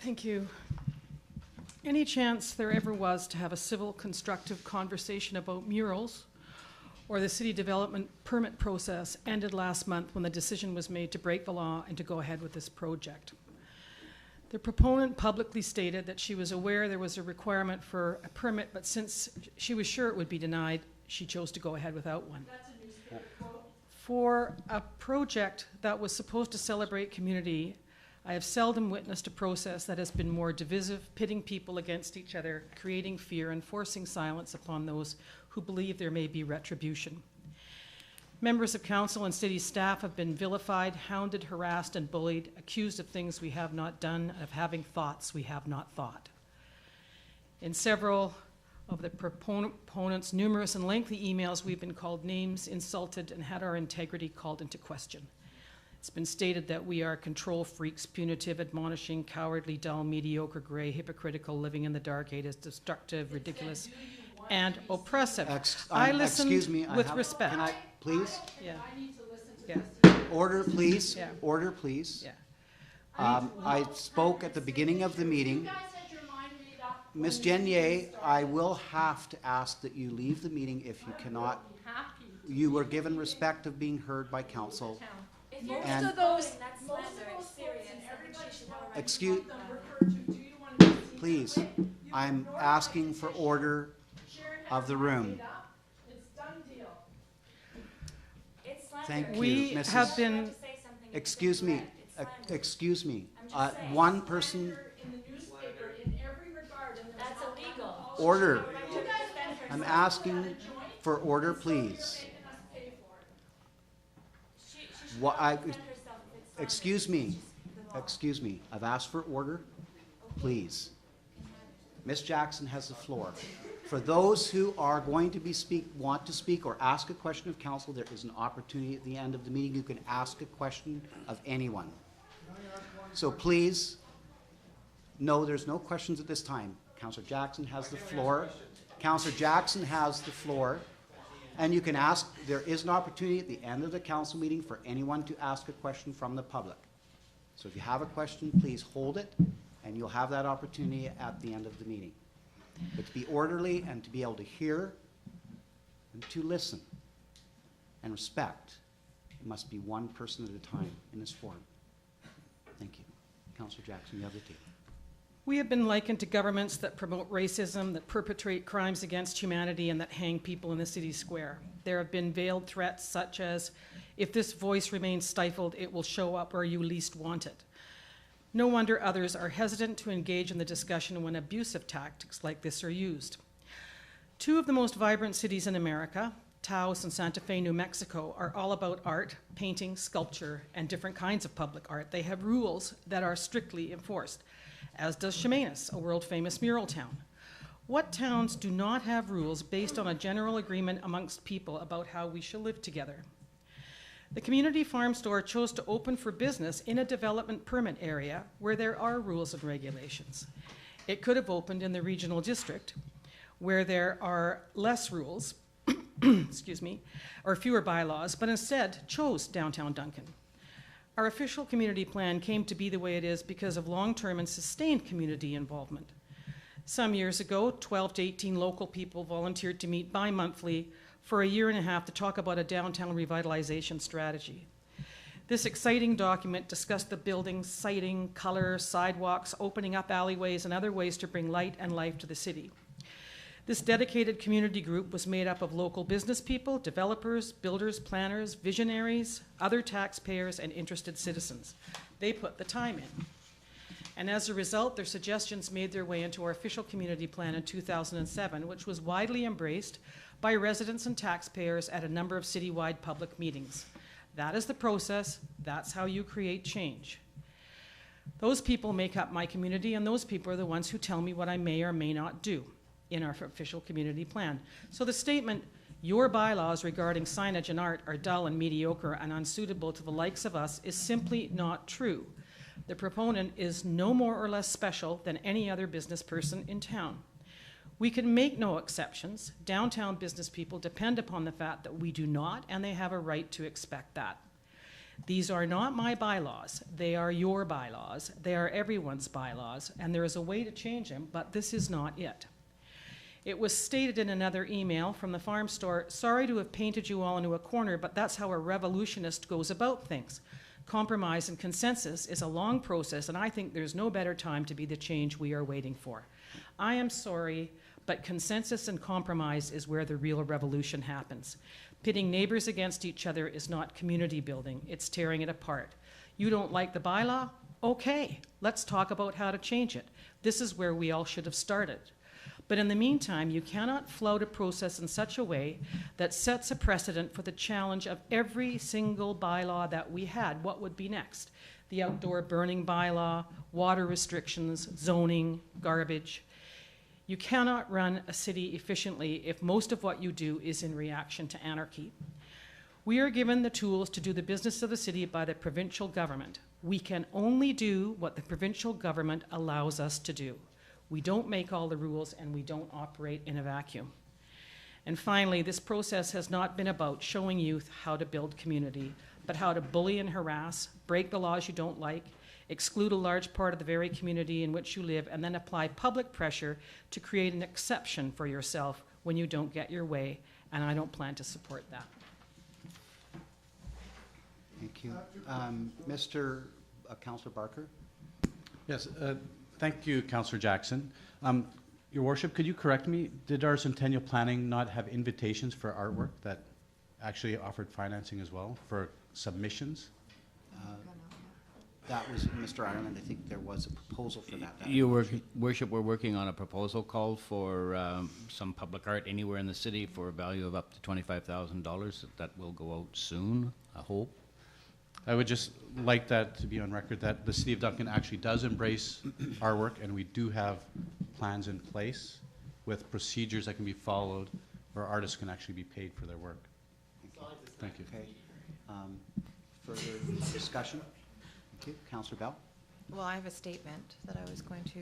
Thank you. Any chance there ever was to have a civil, constructive conversation about murals or the city development permit process ended last month when the decision was made to break the law and to go ahead with this project? The proponent publicly stated that she was aware there was a requirement for a permit, but since she was sure it would be denied, she chose to go ahead without one. That's a newspaper quote. For a project that was supposed to celebrate community, I have seldom witnessed a process that has been more divisive, pitting people against each other, creating fear, and forcing silence upon those who believe there may be retribution. Members of council and city staff have been vilified, hounded, harassed, and bullied, accused of things we have not done, of having thoughts we have not thought. In several of the proponents' numerous and lengthy emails, we've been called names, insulted, and had our integrity called into question. It's been stated that we are control freaks, punitive, admonishing, cowardly, dull, mediocre, gray, hypocritical, living in the dark ages, destructive, ridiculous, and oppressive. I listened with respect. Can I, please? Yeah. I need to listen to Yeah. this. Order, please. Yeah. Order, please. Yeah. I spoke at the beginning of the meeting. You guys had your mind made up. when Ms. the meeting Genier, started. I will have to ask that you leave the meeting if you cannot. You have to. You were given respect of being heard by council. If you're And- just voting, that's Most of slander, those it's serious, votes and and everybody she should should know already that. Excuse- want them referred to. Do you want to see Please, that way? You I'm ignored my asking for petition. order Sharon has of the her mind room. made up. It's done deal. It's slander. Thank you, We Mrs. have been- You have to say something if Excuse it's me, incorrect. It's slander. excuse me. I'm just saying. One person, Slander in the newspaper in every regard, and there's That's not one illegal. policy. order. You have to defend I'm herself. asking for order, So you're please. making us pay for it. She should What not I- defend herself if it's slander. Excuse me. It's just the law. Excuse me. I've asked for order, please. Ms. Jackson has the floor. For those who are going to want to speak or ask a question of council, there is an opportunity at the end of the meeting. You can ask a question of anyone. So please, no, there's no questions at this time. Councillor Jackson has the floor. Councillor Jackson has the floor. And you can ask, there is an opportunity at the end of the council meeting for anyone to ask a question from the public. So if you have a question, please hold it, and you'll have that opportunity at the end of the meeting. But to be orderly and to be able to hear and to listen and respect, it must be one person at a time in this forum. Thank you. Councillor Jackson, you have the table. We have been likened to governments that promote racism, that perpetrate crimes against humanity, and that hang people in the city square. There have been veiled threats such as, if this voice remains stifled, it will show up where you least want it. No wonder others are hesitant to engage in the discussion when abusive tactics like this are used. Two of the most vibrant cities in America, Taos and Santa Fe, New Mexico, are all about art, painting, sculpture, and different kinds of public art. They have rules that are strictly enforced, as does Chemainus, a world-famous mural town. What towns do not have rules based on a general agreement amongst people about how we shall live together? The community farm store chose to open for business in a development permit area where there are rules and regulations. It could have opened in the regional district where there are less rules, excuse me, or fewer bylaws, but instead chose downtown Duncan. Our official community plan came to be the way it is because of long-term and sustained community involvement. Some years ago, 12 to 18 local people volunteered to meet bi-monthly for a year and a half to talk about a downtown revitalization strategy. This exciting document discussed the building, siting, color, sidewalks, opening up alleyways, and other ways to bring light and life to the city. This dedicated community group was made up of local business people, developers, builders, planners, visionaries, other taxpayers, and interested citizens. They put the time in. And as a result, their suggestions made their way into our official community plan in 2007, which was widely embraced by residents and taxpayers at a number of citywide public meetings. That is the process. That's how you create change. Those people make up my community, and those people are the ones who tell me what I may or may not do in our official community plan. So the statement, your bylaws regarding signage and art are dull and mediocre and unsuitable to the likes of us, is simply not true. The proponent is no more or less special than any other business person in town. We can make no exceptions. Downtown business people depend upon the fact that we do not, and they have a right to expect that. These are not my bylaws. They are your bylaws. They are everyone's bylaws, and there is a way to change them, but this is not it. It was stated in another email from the farm store, sorry to have painted you all into a corner, but that's how a revolutionist goes about things. Compromise and consensus is a long process, and I think there's no better time to be the change we are waiting for. I am sorry, but consensus and compromise is where the real revolution happens. Pitting neighbors against each other is not community building, it's tearing it apart. You don't like the bylaw? Okay, let's talk about how to change it. This is where we all should have started. But in the meantime, you cannot flout a process in such a way that sets a precedent for the challenge of every single bylaw that we had. What would be next? The outdoor burning bylaw, water restrictions, zoning, garbage. You cannot run a city efficiently if most of what you do is in reaction to anarchy. We are given the tools to do the business of the city by the provincial government. We can only do what the provincial government allows us to do. We don't make all the rules, and we don't operate in a vacuum. And finally, this process has not been about showing youth how to build community, but how to bully and harass, break the laws you don't like, exclude a large part of the very community in which you live, and then apply public pressure to create an exception for yourself when you don't get your way, and I don't plan to support that. Thank you. Councillor Barker? Yes, thank you, Councillor Jackson. Your Worship, could you correct me? Did our Centennial Planning not have invitations for artwork that actually offered financing as well for submissions? That was Mr. Ireland. I think there was a proposal for that. Your Worship, we're working on a proposal call for some public art anywhere in the city for a value of up to $25,000. That will go out soon, I hope. I would just like that to be on record that the City of Duncan actually does embrace our work, and we do have plans in place with procedures that can be followed where artists can actually be paid for their work. Thank you. Okay. Further discussion? Thank you. Councillor Bell? Well, I have a statement that I was going to.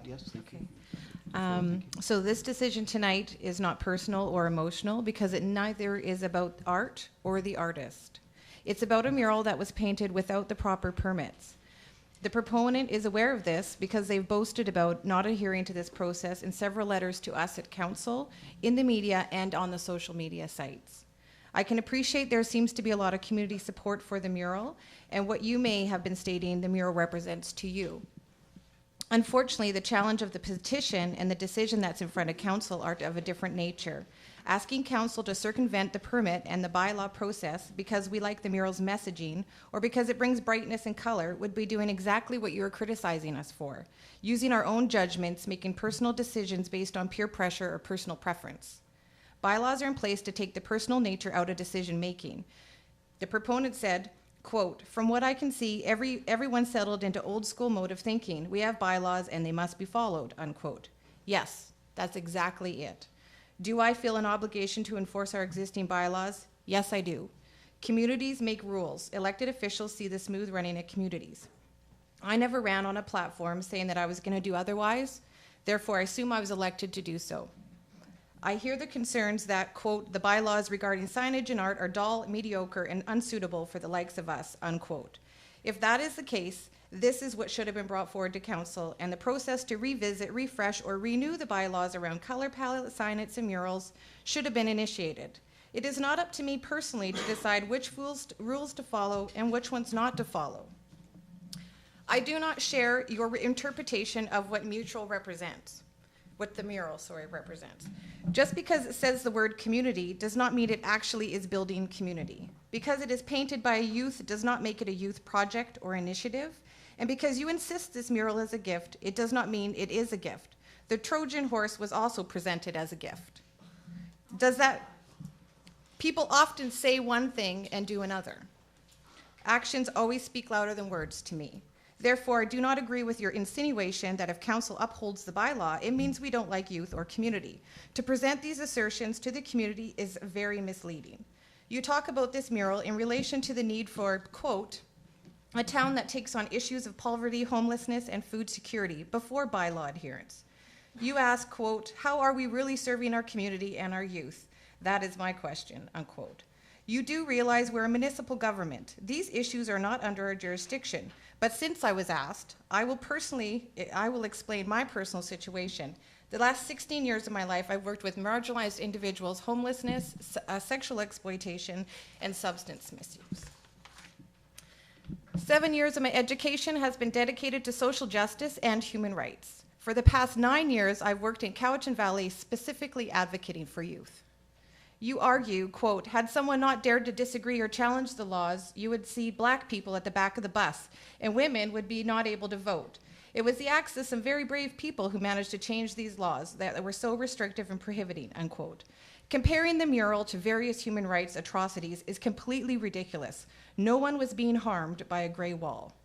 Yes, thank you. So this decision tonight is not personal or emotional because it neither is about art or the artist. It's about a mural that was painted without the proper permits. The proponent is aware of this because they've boasted about not adhering to this process in several letters to us at council, in the media, and on the social media sites. I can appreciate there seems to be a lot of community support for the mural and what you may have been stating the mural represents to you. Unfortunately, the challenge of the petition and the decision that's in front of council are of a different nature. Asking council to circumvent the permit and the bylaw process because we like the mural's messaging or because it brings brightness and color would be doing exactly what you are criticizing us for, using our own judgments, making personal decisions based on peer pressure or personal preference. Bylaws are in place to take the personal nature out of decision making. The proponent said, quote, "From what I can see, everyone settled into old school mode of thinking. We have bylaws and they must be followed," unquote. Yes, that's exactly it. Do I feel an obligation to enforce our existing bylaws? Yes, I do. Communities make rules. Elected officials see the smooth running of communities. I never ran on a platform saying that I was going to do otherwise. Therefore, I assume I was elected to do so. I hear the concerns that, quote, "the bylaws regarding signage and art are dull, mediocre, and unsuitable for the likes of us," unquote. If that is the case, this is what should have been brought forward to council, and the process to revisit, refresh, or renew the bylaws around color palette, signage, and murals should have been initiated. It is not up to me personally to decide which rules to follow and which ones not to follow. I do not share your interpretation of what mural represents. What the mural, represents. Just because it says the word community does not mean it actually is building community. Because it is painted by a youth does not make it a youth project or initiative. And because you insist this mural is a gift, it does not mean it is a gift. The Trojan horse was also presented as a gift. People often say one thing and do another. Actions always speak louder than words to me. Therefore, I do not agree with your insinuation that if council upholds the bylaw, it means we don't like youth or community. To present these assertions to the community is very misleading. You talk about this mural in relation to the need for, quote, "a town that takes on issues of poverty, homelessness, and food security before bylaw adherence." You ask, quote, "how are we really serving our community and our youth?" That is my question, unquote. You do realize we're a municipal government. These issues are not under our jurisdiction. But since I was asked, I will explain my personal situation. The last 16 years of my life, I've worked with marginalized individuals, homelessness, sexual exploitation, and substance misuse. 7 years of my education has been dedicated to social justice and human rights. For the past 9 years, I've worked in Cowichan Valley, specifically advocating for youth. You argue, quote, had someone not dared to disagree or challenge the laws, you would see black people at the back of the bus, and women would be not able to vote. It was the acts of some very brave people who managed to change these laws that were so restrictive and prohibiting, unquote. Comparing the mural to various human rights atrocities is completely ridiculous. No one was being harmed by a gray wall.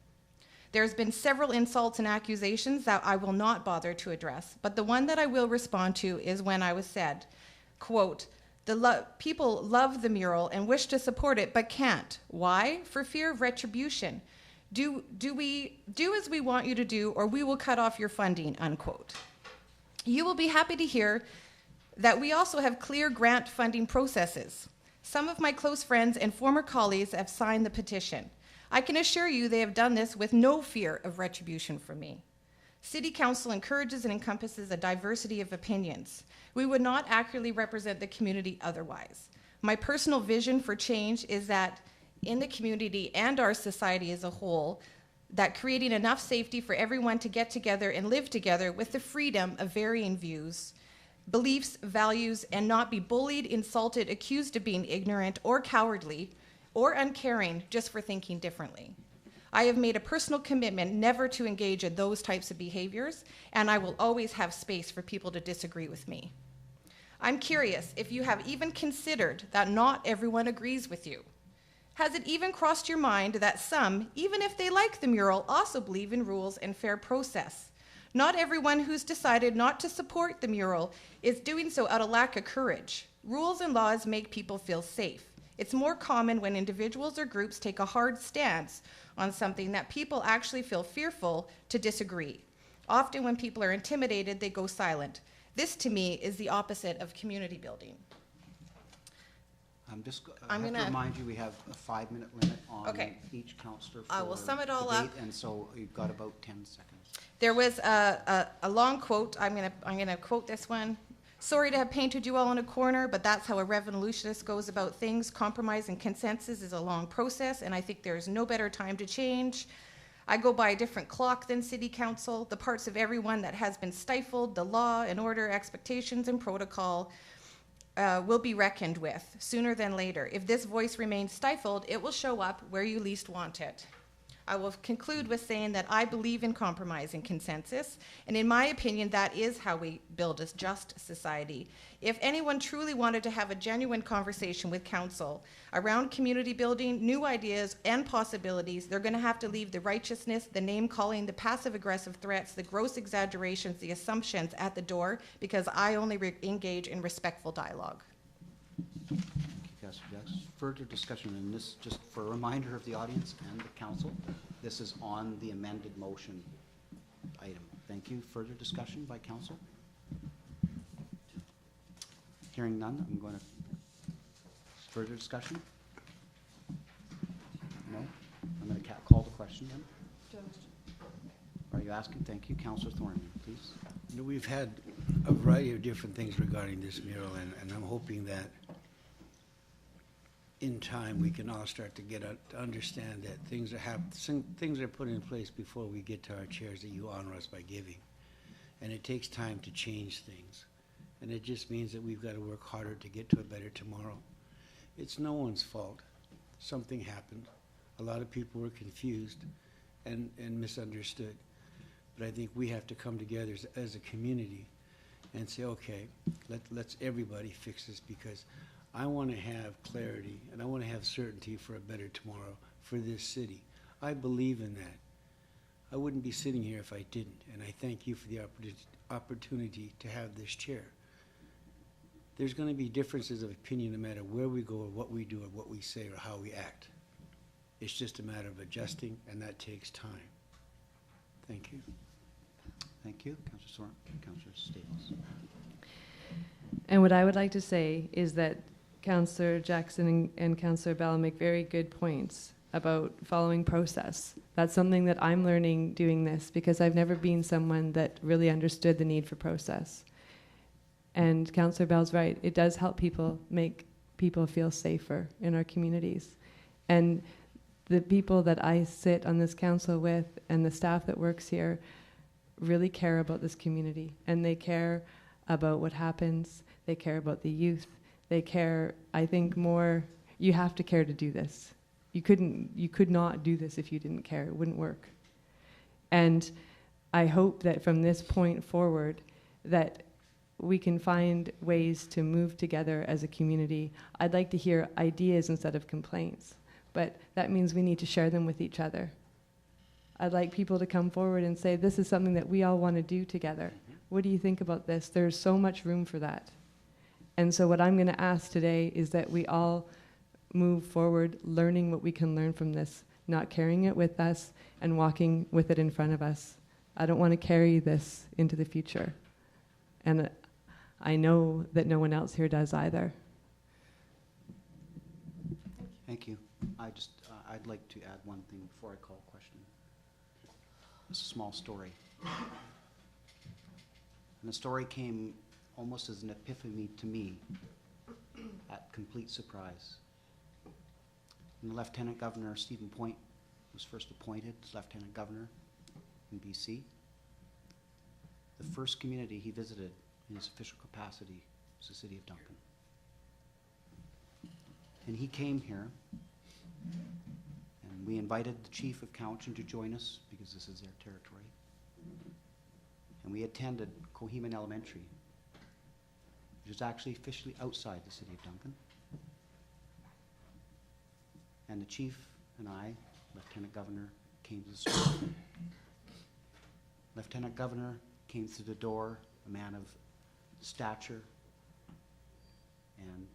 There's been several insults and accusations that I will not bother to address, but the one that I will respond to is when I was said, quote, people love the mural and wish to support it, but can't. Why? For fear of retribution. Do as we want you to do, or we will cut off your funding, unquote. You will be happy to hear that we also have clear grant funding processes. Some of my close friends and former colleagues have signed the petition. I can assure you they have done this with no fear of retribution from me. City Council encourages and encompasses a diversity of opinions. We would not accurately represent the community otherwise. My personal vision for change is that in the community and our society as a whole, that creating enough safety for everyone to get together and live together with the freedom of varying views, beliefs, values, and not be bullied, insulted, accused of being ignorant or cowardly or uncaring just for thinking differently. I have made a personal commitment never to engage in those types of behaviors, and I will always have space for people to disagree with me. I'm curious if you have even considered that not everyone agrees with you. Has it even crossed your mind that some, even if they like the mural, also believe in rules and fair process? Not everyone who's decided not to support the mural is doing so out of lack of courage. Rules and laws make people feel safe. It's more common when individuals or groups take a hard stance on something that people actually feel fearful to disagree. Often when people are intimidated, they go silent. This, to me, is the opposite of community building. I I'm have to gonna- remind you, we have a 5-minute limit on Okay. each counselor I will for sum it all debate, up. and so you've got about 10 seconds. There was a long quote. I'm gonna quote this one. Sorry to have painted you all in a corner, but that's how a revolutionist goes about things. Compromise and consensus is a long process, and I think there's no better time to change. I go by a different clock than City Council. The parts of everyone that has been stifled, the law and order, expectations and protocol, will be reckoned with sooner than later. If this voice remains stifled, it will show up where you least want it. I will conclude with saying that I believe in compromise and consensus, and in my opinion, that is how we build a just society. If anyone truly wanted to have a genuine conversation with council around community building, new ideas, and possibilities, they're going to have to leave the righteousness, the name-calling, the passive-aggressive threats, the gross exaggerations, the assumptions at the door, because I only engage in respectful dialogue. Thank you, Councillor Jackson. Further discussion on this, just for a reminder of the audience and the council, this is on the amended motion item. Thank you. Further discussion by council? Hearing none, I'm going to, further discussion? No? I'm going to call the question then. Are you asking? Thank you. Councillor Thornton, please. You know, we've had a variety of different things regarding this mural, and I'm hoping that in time we can all start to get to understand that things are put in place before we get to our chairs that you honor us by giving. And it takes time to change things. And it just means that we've got to work harder to get to a better tomorrow. It's no one's fault. Something happened. A lot of people were confused and misunderstood. But I think we have to come together as a community and say, okay, let's everybody fix this, because I want to have clarity and I want to have certainty for a better tomorrow for this city. I believe in that. I wouldn't be sitting here if I didn't, and I thank you for the opportunity to have this chair. There's going to be differences of opinion no matter where we go or what we do or what we say or how we act. It's just a matter of adjusting, and that takes time. Thank you. Thank you. Councillor Thornton, Councillor Staples. And what I would like to say is that Councillor Jackson and Councillor Bell make very good points about following process. That's something that I'm learning doing this, because I've never been someone that really understood the need for process. And Councillor Bell's right, it does help people, make people feel safer in our communities. And the people that I sit on this council with and the staff that works here really care about this community, and they care about what happens, they care about the youth, they care, I think, more. You have to care to do this. You could not do this if you didn't care. It wouldn't work. And I hope that from this point forward that we can find ways to move together as a community. I'd like to hear ideas instead of complaints, but that means we need to share them with each other. I'd like people to come forward and say, this is something that we all want to do together. What do you think about this? There's so much room for that. And so what I'm going to ask today is that we all move forward, learning what we can learn from this, not carrying it with us and walking with it in front of us. I don't want to carry this into the future. And I know that no one else here does either. Thank you. I'd like to add one thing before I call a question. It's a small story. And the story came almost as an epiphany to me at complete surprise. When the Lieutenant Governor, Stephen Point, was first appointed as Lieutenant Governor in BC, the first community he visited in his official capacity was the city of Duncan. And he came here, and we invited the Chief of Cowichan to join us because this is their territory. And we attended Coheman Elementary, which is actually officially outside the city of Duncan. And the Chief and I, Lieutenant Governor, came to the school. Lieutenant Governor came through the door, a man of stature and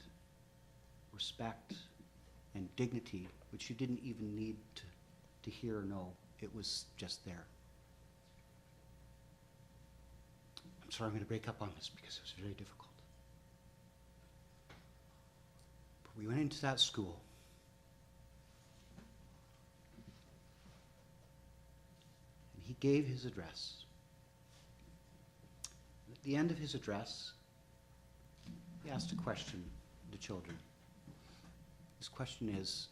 respect and dignity, which you didn't even need to hear or know. It was just there. I'm sorry, I'm going to break up on this because it was very difficult. But we went into that school. And he gave his address. At the end of his address, he asked a question to the children. His question is,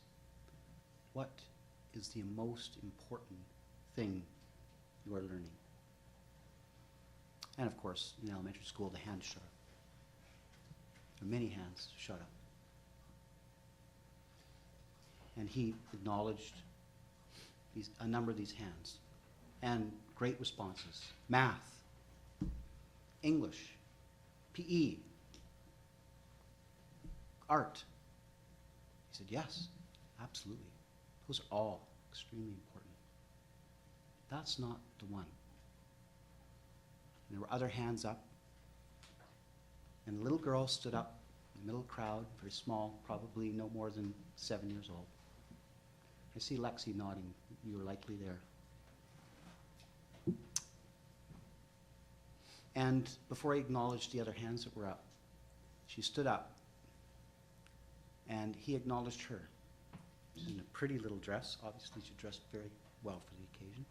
what is the most important thing you are learning? And of course, in elementary school, the hands shut up. There are many hands shut up. And he acknowledged a number of these hands and great responses. Math, English, PE, art. He said, yes, absolutely. Those are all extremely important. That's not the one. And there were other hands up. And a little girl stood up in the middle of the crowd, very small, probably no more than 7 years old. I see Lexi nodding. You were likely there. And before I acknowledged the other hands that were up, she stood up, and he acknowledged her. She's in a pretty little dress. Obviously, she dressed very well for the occasion.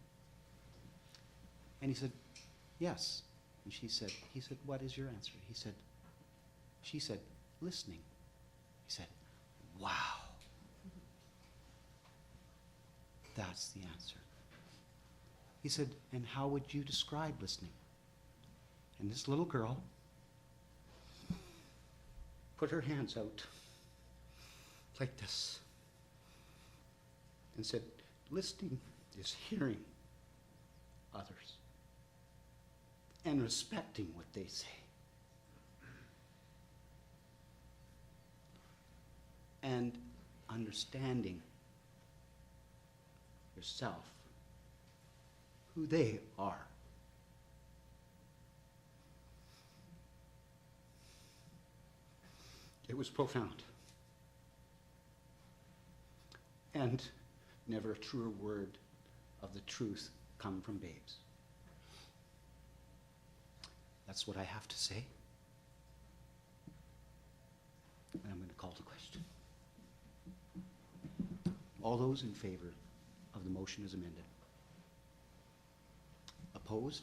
And he said, yes. And he said, what is your answer? She said, listening. He said, wow. That's the answer. He said, and how would you describe listening? And this little girl put her hands out like this and said, listening is hearing others and respecting what they say. And understanding yourself, who they are. It was profound. And never a truer word of the truth come from babes. That's what I have to say. And I'm going to call the question. All those in favor of the motion as amended? Opposed?